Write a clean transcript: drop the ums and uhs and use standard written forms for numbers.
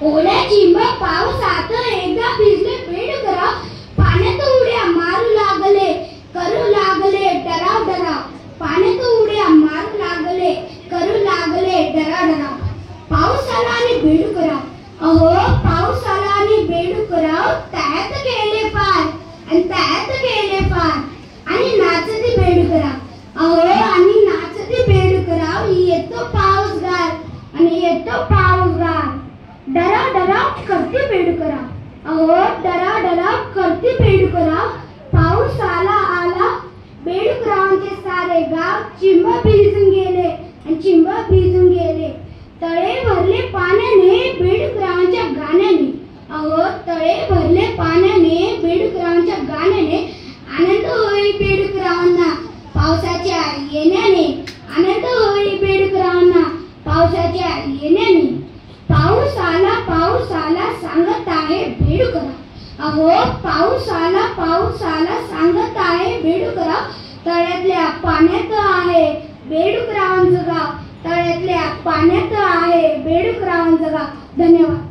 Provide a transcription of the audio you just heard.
ओल्या चिंब पावसात एकदा भिजले बेडूकराव, पाण्यात उड्या मारू लागले, करू लागले डराव डराव, पाण्यात उड्या मारू लागले, करू लागले डराव डराव. पाऊस आला आणि बेडूकराव, अहो पाऊस आला आणि बेडूकराव त्यात गेले पार, आणि त्यात गेले पार, आणि नाचते बेडूकराव, अहो आणि नाचते बेडूकराव. येतो पाऊसगार आणि येतो पाऊसगार, डराव डराव करते बेडूकराव, अहो डराव डराव करते बेडूकराव. पाऊस आला आला, बेडूकरावांचे सारे गाव चिंब भिजून गेले, आणि चिंब भिजून गेले. तळे भरले पाण्याने बेडूकरावांच्या गाण्याने, अहो तळे भरले पाण्याने बेडूकरावांच्या गाण्याने. आनंद होई बेडूकरावांना पावसाच्या येण्याने, आनंद होई बेडूकरावांना पावसाच्या येण्याने. पाऊस आला सांगत आहे बेडूकराव, अहो पाऊस आला सांगत आहे बेडूकराव. तळ्यातल्या पाण्यात आहे बेडूकरावांचं गाव, तळ्यातल्या पाण्यात आहे बेडूकरावांचं गाव. धन्यवाद.